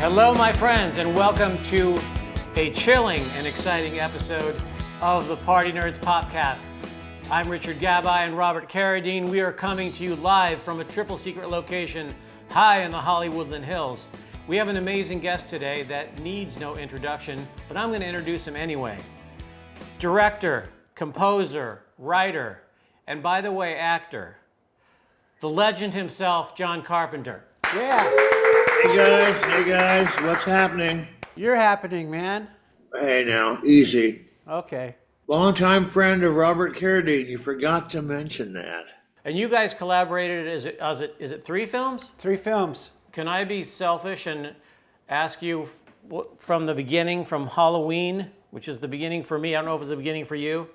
Hello, my friends, and welcome to a chilling and exciting episode of the Party Nerds Popcast. I'm Richard Gabai and Robert Carradine. We are coming to you live from a triple secret location high in the Hollywoodland Hills. We have an amazing guest today that needs no introduction, but I'm going to introduce him anyway. Director, composer, writer, and by the way, actor. The legend himself, John Carpenter. Yeah. Hey guys, what's happening? You're happening, man. Hey now, easy. Okay. Longtime friend of Robert Carradine, you forgot to mention that. And you guys collaborated, is it 3 films? 3 films. Can I be selfish and ask you from the beginning, from Halloween, which is the beginning for me, I don't know if it's the beginning for you,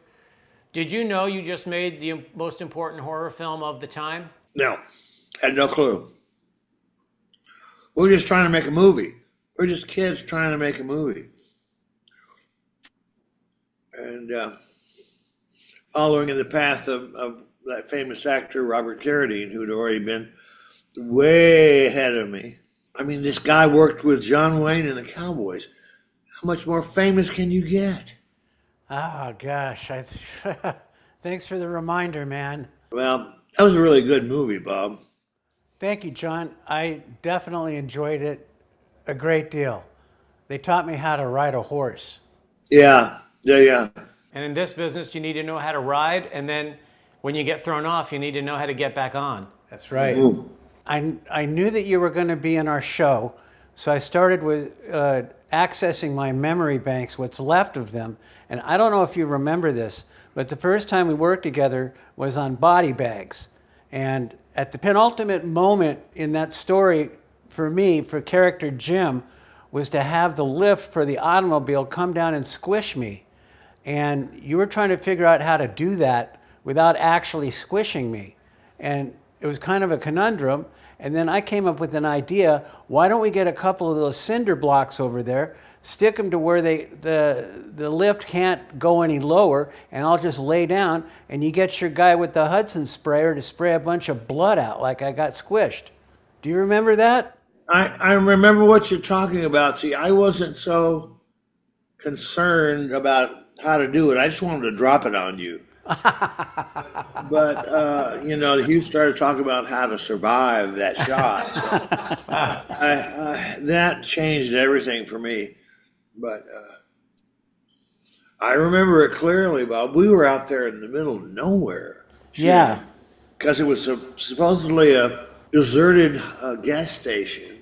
did you know you just made the most important horror film of the time? No, had no clue. We're just trying to make a movie. We're just kids trying to make a movie. And following in the path of that famous actor, Robert Carradine, who'd already been way ahead of me. I mean, this guy worked with John Wayne and the Cowboys. How much more famous can you get? Oh, gosh. Thanks for the reminder, man. Well, that was a really good movie, Bob. Thank you, John. I definitely enjoyed it a great deal. They taught me how to ride a horse. Yeah. And in this business, you need to know how to ride, and then when you get thrown off, you need to know how to get back on. That's right. Ooh. I knew that you were going to be in our show, so I started with accessing my memory banks, what's left of them. And I don't know if you remember this, but the first time we worked together was on Body Bags. And at the penultimate moment in that story, for me, for character Jim, was to have the lift for the automobile come down and squish me. And you were trying to figure out how to do that without actually squishing me. And it was kind of a conundrum. And then I came up with an idea. Why don't we get a couple of those cinder blocks over there, stick them to where the lift can't go any lower, and I'll just lay down, and you get your guy with the Hudson sprayer to spray a bunch of blood out like I got squished. Do you remember that? I remember what you're talking about. See, I wasn't so concerned about how to do it. I just wanted to drop it on you. But, you started talking about how to survive that shot. So that changed everything for me. But I remember it clearly, Bob. We were out there in the middle of nowhere. Yeah. Because it was supposedly a deserted gas station.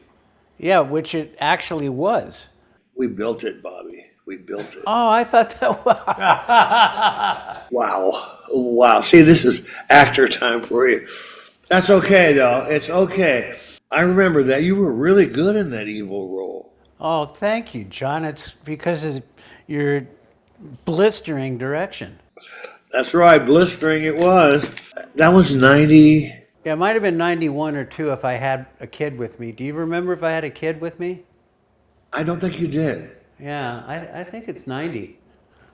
Yeah, which it actually was. We built it, Bobby. We built it. Oh, I thought that was... Wow. See, this is actor time for you. That's okay, though. It's okay. I remember that. You were really good in that evil role. Oh, thank you, John. It's because of your blistering direction. That's right. Blistering it was. That was 90. Yeah, it might have been 91 or 2 if I had a kid with me. Do you remember if I had a kid with me? I don't think you did. Yeah, I think it's 90.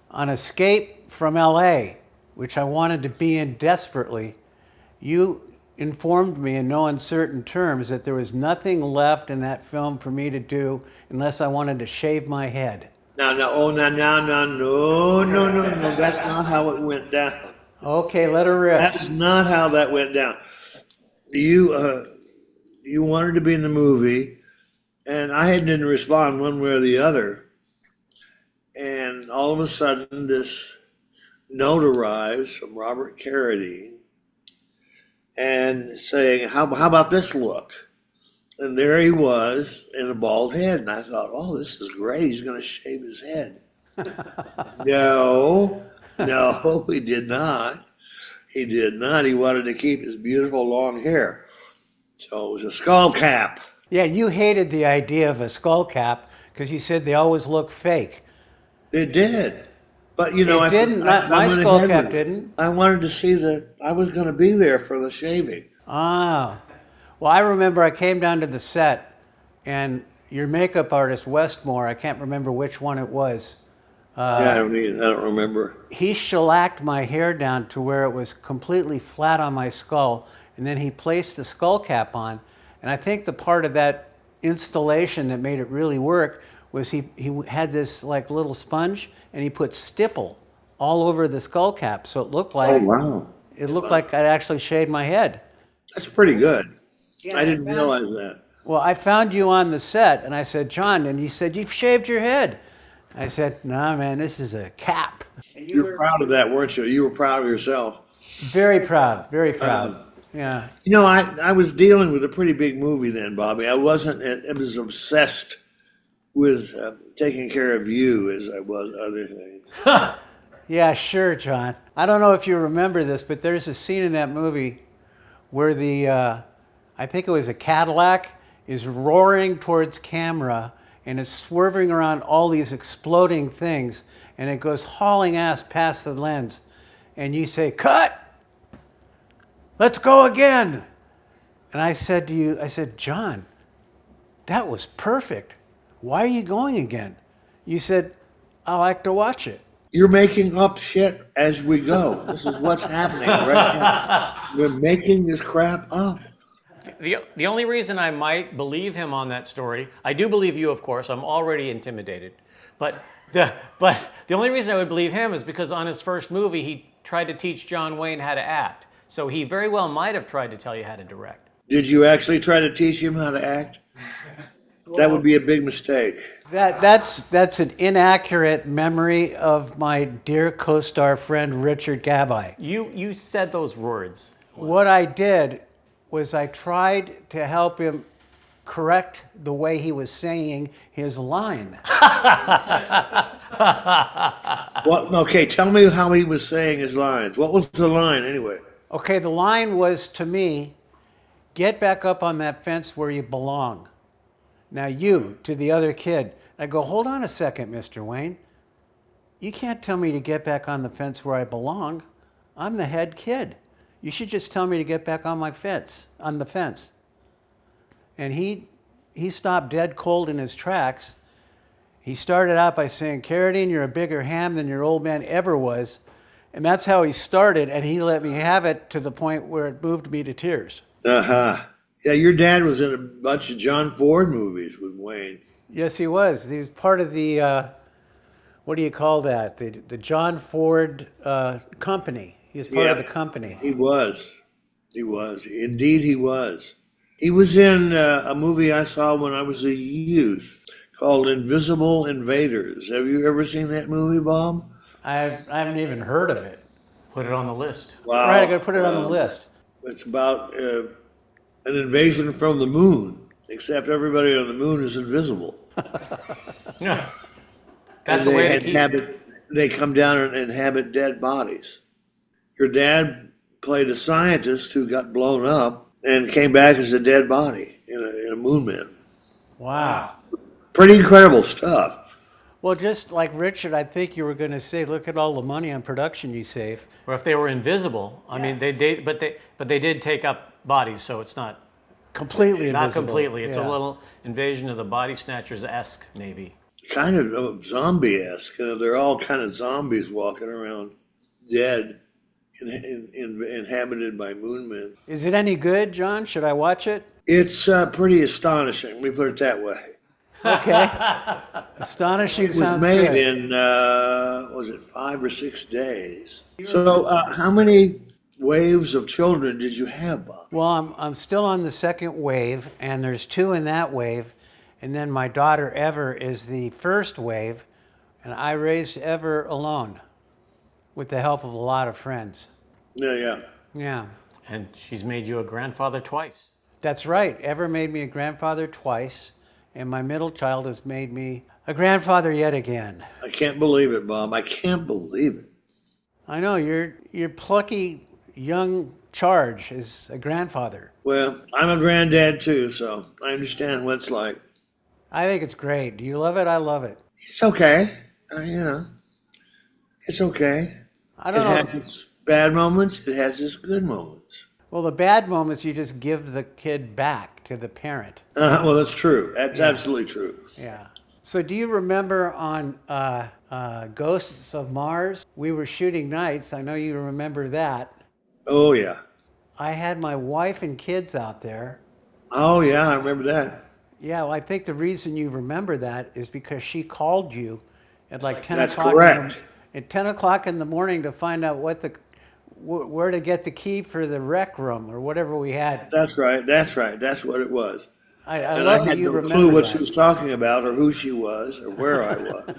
On Escape from L.A., which I wanted to be in desperately, you informed me in no uncertain terms that there was nothing left in that film for me to do unless I wanted to shave my head. No. That's not how it went down. Okay, let her rip. That is not how that went down. You wanted to be in the movie, and I didn't respond one way or the other. And all of a sudden, this note arrives from Robert Carradine and saying, how about this look? And there he was in a bald head. And I thought, oh, this is great. He's going to shave his head. No, he did not. He did not. He wanted to keep his beautiful long hair. So it was a skull cap. Yeah, you hated the idea of a skull cap because you said they always look fake. It did. But, it didn't. My skull cap didn't. I wanted to see I was going to be there for the shaving. Ah. Well, I remember I came down to the set, and your makeup artist, Westmore, I can't remember which one it was. I don't remember. He shellacked my hair down to where it was completely flat on my skull, and then he placed the skull cap on. And I think the part of that installation that made it really work was he had this like little sponge, and he put stipple all over the skull cap, so it looked like I'd actually shaved my head. That's pretty good. Yeah, I didn't realize that. Well, I found you on the set, and I said, John, and you said, you've shaved your head. I said, nah, man, this is a cap. And you were proud of that, weren't you? You were proud of yourself. Very proud, very proud. Yeah. You know, I was dealing with a pretty big movie then, Bobby. I wasn't as obsessed with taking care of you as I was other things. Yeah, sure, John. I don't know if you remember this, but there's a scene in that movie where I think it was a Cadillac, is roaring towards camera, and it's swerving around all these exploding things, and it goes hauling ass past the lens. And you say, cut! Let's go again! And I said to you, John, that was perfect. Why are you going again? You said, I like to watch it. You're making up shit as we go. This is what's happening right now. We're making this crap up. The only reason I might believe him on that story, I do believe you, of course. I'm already intimidated. But the only reason I would believe him is because on his first movie, he tried to teach John Wayne how to act. So he very well might have tried to tell you how to direct. Did you actually try to teach him how to act? That would be a big mistake. That's an inaccurate memory of my dear co-star friend Richard Gabai. You said those words. What I did was I tried to help him correct the way he was saying his line. Okay, tell me how he was saying his lines. What was the line anyway? Okay, the line was to me, get back up on that fence where you belong. Now you, to the other kid. I go, hold on a second, Mr. Wayne. You can't tell me to get back on the fence where I belong. I'm the head kid. You should just tell me to get back on the fence. And he stopped dead cold in his tracks. He started out by saying, Carradine, you're a bigger ham than your old man ever was. And that's how he started, and he let me have it to the point where it moved me to tears. Uh-huh. Yeah, your dad was in a bunch of John Ford movies with Wayne. Yes, he was. He was part of the, what do you call that? The John Ford company. He was part of the company. He was. Indeed, he was. He was in a movie I saw when I was a youth called Invisible Invaders. Have you ever seen that movie, Bob? I haven't even heard of it. Put it on the list. Wow. Right, I got to put it on the list. It's about an invasion from the moon, except everybody on the moon is invisible. Yeah. That's the way they come down and inhabit dead bodies. Your dad played a scientist who got blown up and came back as a dead body in a moon man. Wow. Pretty incredible stuff. Well, just like Richard, I think you were going to say, look at all the money on production you save. Or if they were invisible, I mean, they did take up bodies, so it's not completely invisible. Not completely. It's a little Invasion of the Body Snatchers-esque, maybe. Kind of zombie-esque. They're all kind of zombies walking around dead, inhabited by moon men. Is it any good, John? Should I watch it? It's pretty astonishing. Let me put it that way. Okay. Astonishing sounds good. It was made in, was it 5 or 6 days? So how many waves of children did you have, Bob? Well, I'm still on the second wave, and there's 2 in that wave. And then my daughter, Ever, is the first wave, and I raised Ever alone with the help of a lot of friends. Yeah. And she's made you a grandfather twice. That's right. Ever made me a grandfather twice, and my middle child has made me a grandfather yet again. I can't believe it, Bob. I can't believe it. I know, your plucky young charge is a grandfather. Well, I'm a granddad too, so I understand what it's like. I think it's great. Do you love it? I love it. It's okay. It's okay. I don't know. It has its bad moments. It has its good moments. Well, the bad moments you just give the kid back to the parent. Well, that's true. That's absolutely true. Yeah. So do you remember on Ghosts of Mars? We were shooting nights. I know you remember that. Oh, yeah. I had my wife and kids out there. Oh, yeah, I remember that. Yeah, well, I think the reason you remember that is because she called you at like 10 That's o'clock. correct. At 10 o'clock in the morning to find out where to get the key for the rec room or whatever we had. That's right. That's right. That's what it was. I And love I that had you no remember clue what she that. was talking about or who she was or where I was.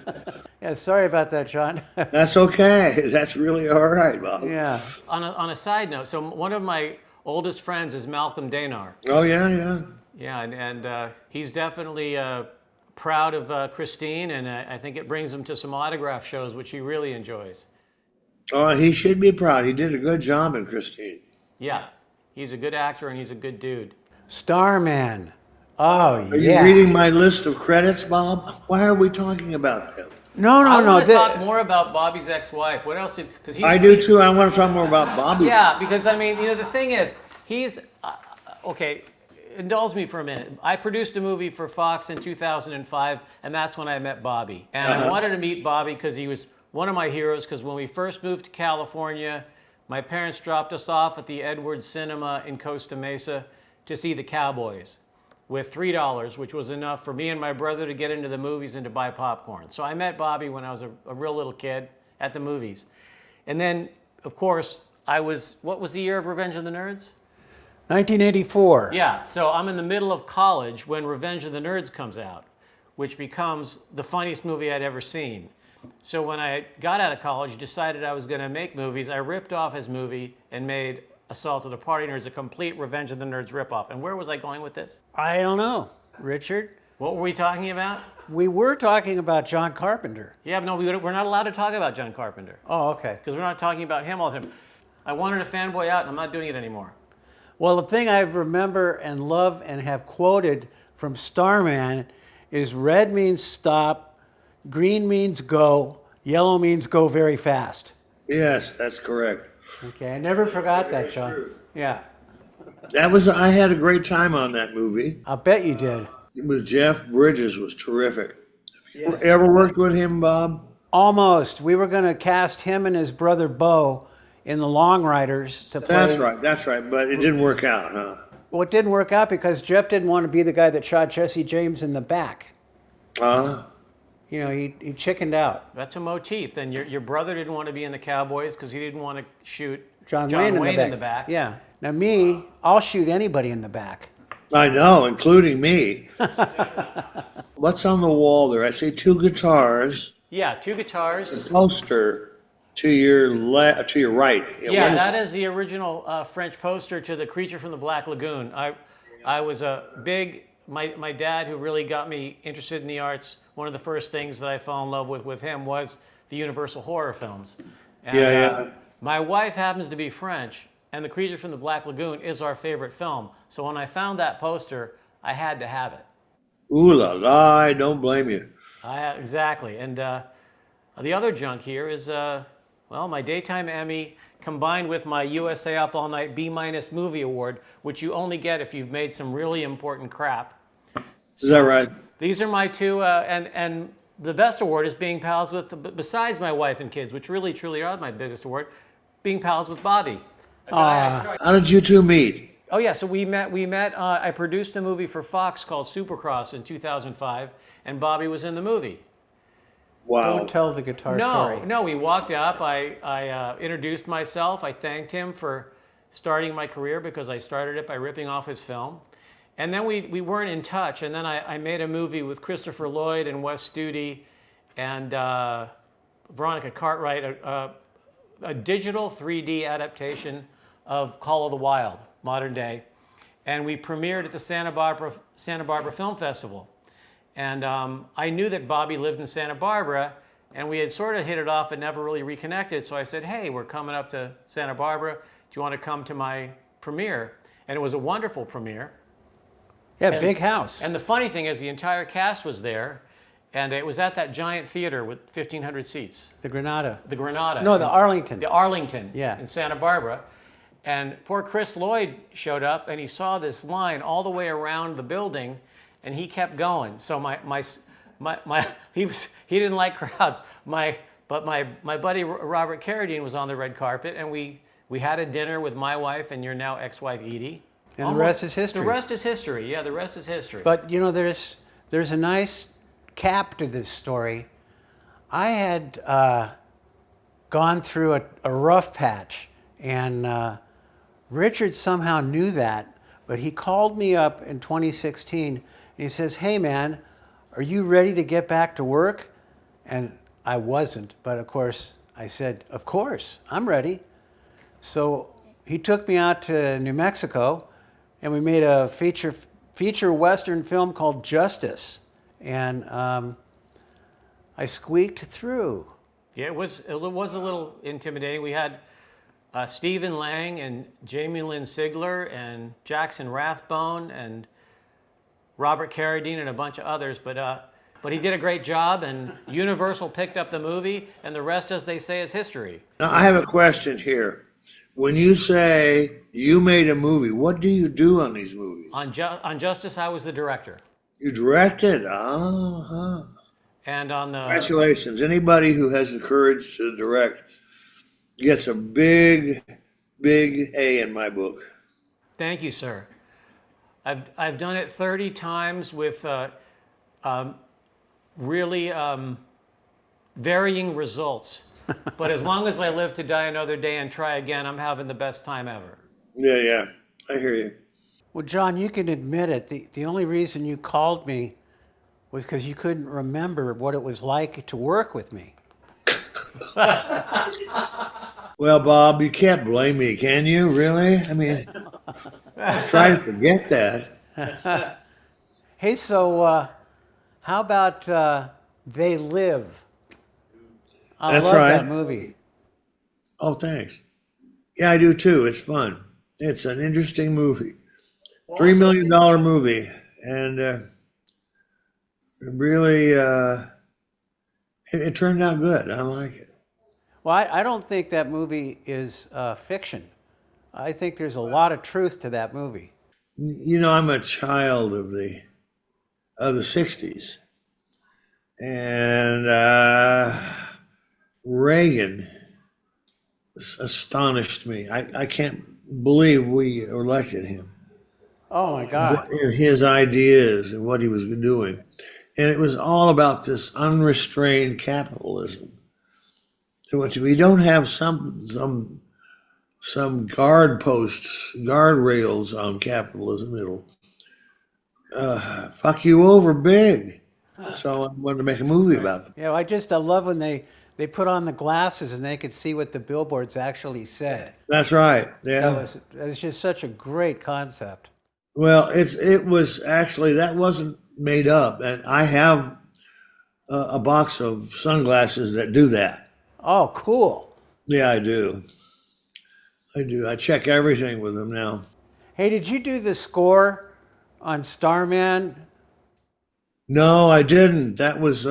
Yeah, sorry about that, John. That's okay. That's really all right, Bob. Yeah. On a side note, so one of my oldest friends is Malcolm Danar. Oh, yeah, yeah. Yeah, and he's definitely proud of Christine, and I think it brings him to some autograph shows, which he really enjoys. Oh, he should be proud. He did a good job in Christine. Yeah, he's a good actor and he's a good dude. Starman. Oh, Are yeah. you reading my list of credits, Bob? Why are we talking about them? No. I want to talk more about Bobby's ex-wife. What else? Because I do too. I want to talk more about Bobby. Yeah, because I mean, the thing is, he's okay. Indulge me for a minute. I produced a movie for Fox in 2005, and that's when I met Bobby. And I wanted to meet Bobby because he was one of my heroes. Because when we first moved to California, my parents dropped us off at the Edwards Cinema in Costa Mesa to see the Cowboys with $3, which was enough for me and my brother to get into the movies and to buy popcorn. So I met Bobby when I was a real little kid at the movies. And then, of course, what was the year of Revenge of the Nerds? 1984. Yeah, so I'm in the middle of college when Revenge of the Nerds comes out, which becomes the funniest movie I'd ever seen. So when I got out of college, decided I was going to make movies, I ripped off his movie and made Assault of the Party Nerds a complete Revenge of the Nerds ripoff. And where was I going with this? I don't know, Richard. What were we talking about? We were talking about John Carpenter. Yeah, no, we're not allowed to talk about John Carpenter Oh, okay. because we're not talking about him all the time. I wanted to fanboy out, and I'm not doing it anymore. Well, the thing I remember and love and have quoted from Starman is red means stop, green means go, yellow means go very fast. Yes, that's correct. Okay, I never forgot that, John. true. Yeah, I had a great time on that movie. I'll bet you did. With Jeff Bridges was terrific. Have you ever worked with him, Bob? Almost. We were going to cast him and his brother Bo in the Long Riders to play. That's right. But it didn't work out, huh? Well, it didn't work out because Jeff didn't want to be the guy that shot Jesse James in the back. You know, he chickened out. That's a motif. Then your brother didn't want to be in the Cowboys because he didn't want to shoot John Wayne in the back. Yeah. Now me, I'll shoot anybody in the back. I know, including me. What's on the wall there? I see two guitars, Yeah, two guitars. poster to your right. Yeah, what that is the original French poster to The Creature from the Black Lagoon. I was a big, my dad who really got me interested in the arts, one of the first things that I fell in love with him was the Universal horror films. And, Yeah. my wife happens to be French, and The Creature from the Black Lagoon is our favorite film. So when I found that poster, I had to have it. Ooh la la, I don't blame you. Exactly. And the other junk here is, my Daytime Emmy combined with my USA Up All Night B- movie award, which you only get if you've made some really important crap. Is that right? These are my two, and the best award is being pals with, besides my wife and kids, which really, truly are my biggest award, being pals with Bobby. How did you two meet? Oh yeah, so we met, I produced a movie for Fox called Supercross in 2005, and Bobby was in the movie. Wow. Don't tell the guitar story. No, we walked up, I introduced myself, I thanked him for starting my career because I started it by ripping off his film. And then we weren't in touch, and then I made a movie with Christopher Lloyd and Wes Studi and Veronica Cartwright, a digital 3D adaptation of Call of the Wild, modern day. And we premiered at the Santa Barbara Film Festival. And I knew that Bobby lived in Santa Barbara, and we had sort of hit it off and never really reconnected. So I said, hey, we're coming up to Santa Barbara. Do you want to come to my premiere? And it was a wonderful premiere. Yeah, big house. And the funny thing is the entire cast was there, and it was at that giant theater with 1,500 seats. The Granada. The Granada. No, the Arlington. The Arlington Yeah. in Santa Barbara. And poor Chris Lloyd showed up, and he saw this line all the way around the building, and he kept going. So he didn't like crowds. But my buddy Robert Carradine was on the red carpet, and we had a dinner with my wife and your now ex-wife Edie. And the rest is history. The rest is history. Yeah, the rest is history. But you know, there's a nice cap to this story. I had gone through a rough patch, and Richard somehow knew that, but he called me up in 2016 and he says, "Hey man, are you ready to get back to work?" And I wasn't, but of course I said, "Of course, I'm ready." So he took me out to New Mexico, and we made a feature Western film called Justice, and I squeaked through. Yeah, it was a little intimidating. We had Stephen Lang and Jamie Lynn Sigler and Jackson Rathbone and Robert Carradine and a bunch of others, but he did a great job, and Universal picked up the movie, and the rest, as they say, is history. Now, I have a question here. When you say you made a movie, what do you do on these movies? On Justice, I was the director. You directed? Uh-huh. And on the... Congratulations. Anybody who has the courage to direct gets a big, big A in my book. Thank you, sir. I've done it 30 times with really varying results. But as long as I live to die another day and try again, I'm having the best time ever. Yeah, I hear you. Well, John, you can admit it. The only reason you called me was because you couldn't remember what it was like to work with me. Well, Bob, you can't blame me, can you? Really? I mean, try to forget that. Hey, so how about They Live? I That's love right. that movie. Oh, thanks. Yeah, I do too. It's fun. It's an interesting movie. $3 million movie. And really, it turned out good. I like it. Well, I don't think that movie is fiction. I think there's a lot of truth to that movie. You know, I'm a child of the 60s. And Reagan astonished me. I can't believe we elected him. Oh my God. His ideas and what he was doing. And it was all about this unrestrained capitalism. We don't have some guard posts, guardrails on capitalism. It'll fuck you over big. So I wanted to make a movie about them. Yeah, I love when they put on the glasses and they could see what the billboards actually said. That's right. Yeah. That was just such a great concept. Well, it was actually, that wasn't made up, and I have a box of sunglasses that do that. Oh, cool. Yeah, I do. I check everything with them now. Hey, did you do the score on Starman? No, I didn't. That was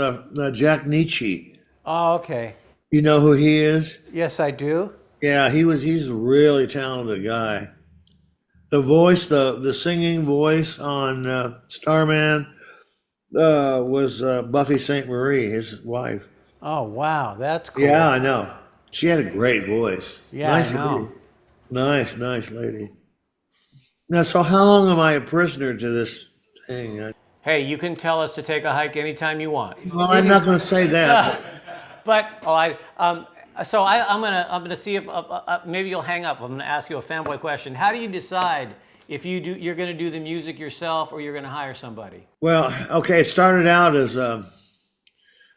Jack Nietzsche. Oh, okay. You know who he is? Yes, I do. Yeah, he's a really talented guy. The voice, the singing voice on Starman was Buffy St. Marie, his wife. Oh, wow, that's cool. Yeah, I know. She had a great voice. Yeah, nice I know. Lady. Nice lady. Now, so how long am I a prisoner to this thing? Hey, you can tell us to take a hike anytime you want. Well, I'm not going to say that. I'm gonna see if maybe you'll hang up. I'm gonna ask you a fanboy question. How do you decide if you're gonna do the music yourself or you're gonna hire somebody? Well, okay, it started out as a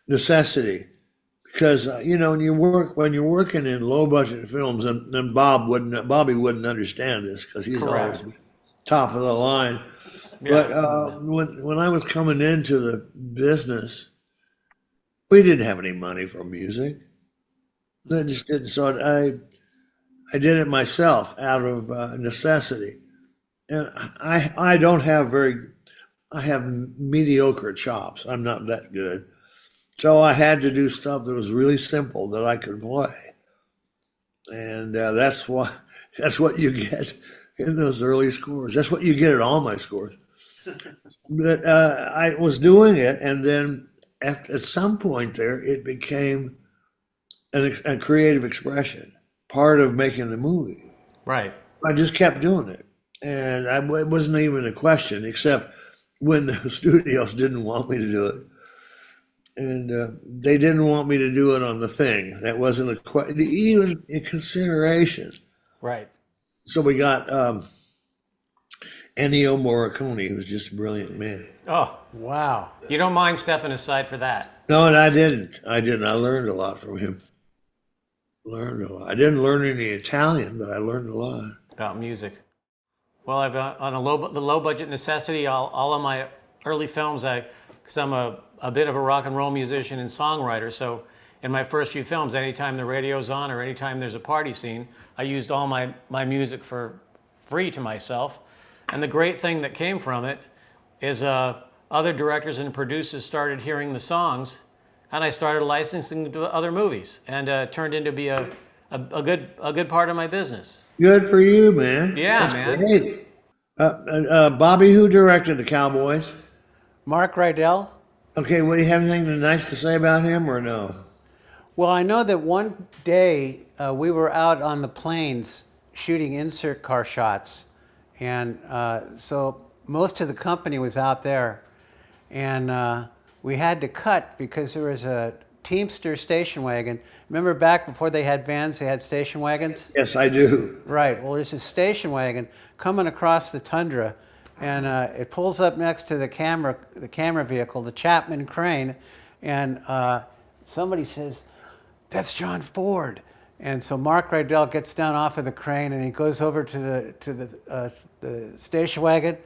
necessity because when you're working in low budget films, and Bobby wouldn't understand this because he's Correct. always top of the line. Yeah. But when I was coming into the business, we didn't have any money for music. I just didn't. So I did it myself out of necessity. And I don't have I have mediocre chops. I'm not that good. So I had to do stuff that was really simple that I could play. And that's what you get in those early scores. That's what you get at all my scores. But I was doing it, and then at some point there, it became a creative expression, part of making the movie. Right. I just kept doing it. And it wasn't even a question, except when the studios didn't want me to do it. And they didn't want me to do it on the thing. That wasn't even a consideration. Right. So we got Ennio Morricone, who's just a brilliant man. Oh, Wow. you don't mind stepping aside for that? No, and I didn't. I learned a lot from him. Learned a lot. I didn't learn any Italian, but I learned a lot. About music. Well, I've on the low budget necessity. All of my early films, because I'm a bit of a rock and roll musician and songwriter. So in my first few films, anytime the radio's on or anytime there's a party scene, I used all my music for free to myself. And the great thing that came from it is other directors and producers started hearing the songs, and I started licensing to other movies, and turned into be a good part of my business. Good for you, man. Yeah, that's man. Great. Bobby, who directed the Cowboys? Mark Rydell? Okay, what do you have anything nice to say about him or no? Well, I know that one day we were out on the plains shooting insert car shots. And so most of the company was out there. And we had to cut because there was a Teamster station wagon. Remember back before they had vans, they had station wagons? Yes, I do. Right. Well, there's a station wagon coming across the tundra, and it pulls up next to the camera vehicle, the Chapman crane, and somebody says, "That's John Ford." And so Mark Rydell gets down off of the crane, and he goes over to the station wagon,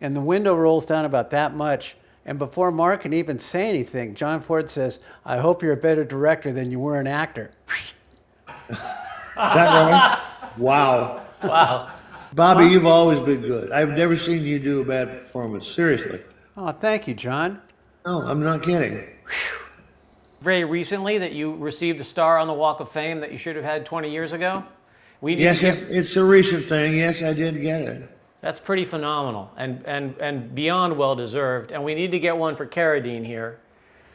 and the window rolls down about that much. And before Mark can even say anything, John Ford says, "I hope you're a better director than you were an actor." Is that right? Wow. Wow. Bobby, you've always been good. I've never seen you do a bad performance. Seriously. Oh, thank you, John. No, I'm not kidding. Very recently that you received a star on the Walk of Fame that you should have had 20 years ago. Yes, it's a recent thing. Yes, I did get it. That's pretty phenomenal and beyond well-deserved. And we need to get one for Carradine here.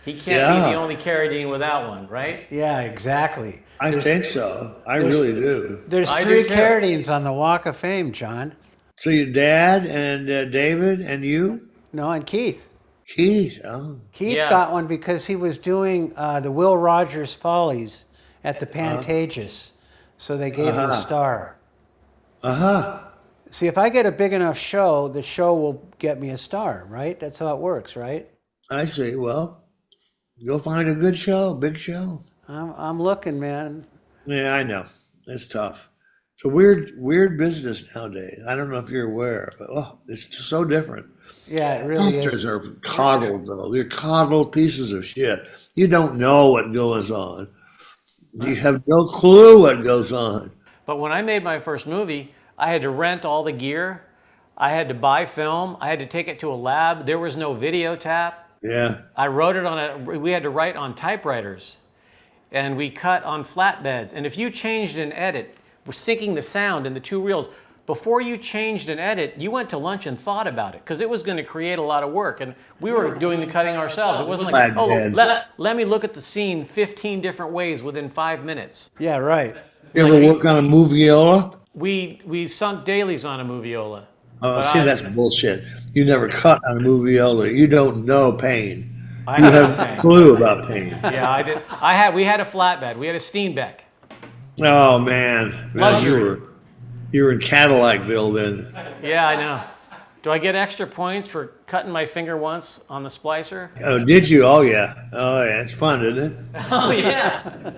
He can't be the only Carradine without one, right? Yeah, exactly. I think so. I really do. There's I three do too. Carradines on the Walk of Fame, John. So your dad and David and you? No, and Keith. Keith. Oh. Keith Yeah. got one because he was doing the Will Rogers Follies at the Pantages. So they gave him a star. Uh-huh. See, if I get a big enough show, the show will get me a star, right? That's how it works, right? I see. Well, go find a good show, big show. I'm looking, man. Yeah, I know. It's tough. It's a weird business nowadays. I don't know if you're aware, but it's so different. Yeah, it really Actors is. are coddled, though. They're coddled pieces of shit. You don't know what goes on. You have no clue what goes on. But when I made my first movie, I had to rent all the gear. I had to buy film. I had to take it to a lab. There was no video tap. Yeah. I wrote it we had to write on typewriters. And we cut on flatbeds. And if you changed an edit, we're syncing the sound in the two reels. Before you changed an edit, you went to lunch and thought about it because it was going to create a lot of work. And we were doing the cutting ourselves. It wasn't like, let me look at the scene 15 different ways within 5 minutes. Yeah, right. You ever work on a moviola? We sunk dailies on a moviola. Oh, see, that's bullshit. You never cut on a moviola. You don't know pain. You have no clue about pain. Yeah, I did. We had a flatbed. We had a Steenbeck. Oh man, Luxury. you were in Cadillacville then. Yeah, I know. Do I get extra points for cutting my finger once on the splicer? Oh, did you? Oh yeah. It's fun, isn't it? Oh yeah.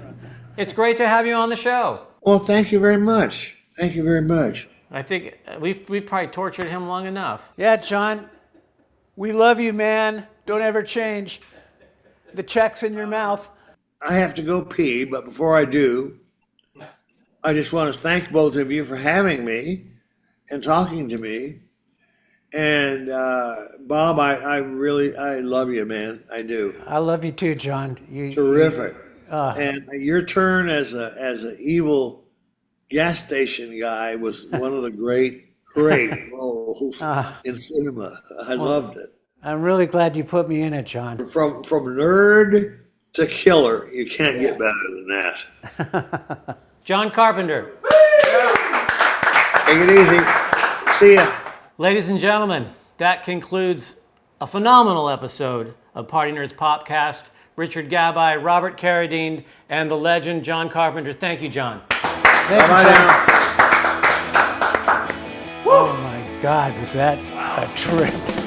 It's great to have you on the show. Well, thank you very much. Thank you very much. I think we've probably tortured him long enough. Yeah, John, we love you, man. Don't ever change. The check's in your mouth. I have to go pee, but before I do, I just want to thank both of you for having me and talking to me. And Bob, I love you, man. I do. I love you too, John. Terrific. And your turn as an evil gas station guy was one of the great roles in cinema. I loved it. I'm really glad you put me in it, John. From nerd to killer, you can't get better than that. John Carpenter. Take it easy. See ya. Ladies and gentlemen, that concludes a phenomenal episode of Party Nerds Popcast. Richard Gabai, Robert Carradine, and the legend John Carpenter. Thank you, John. Thank you, Bye-bye John. now. Oh my God, was that a trip?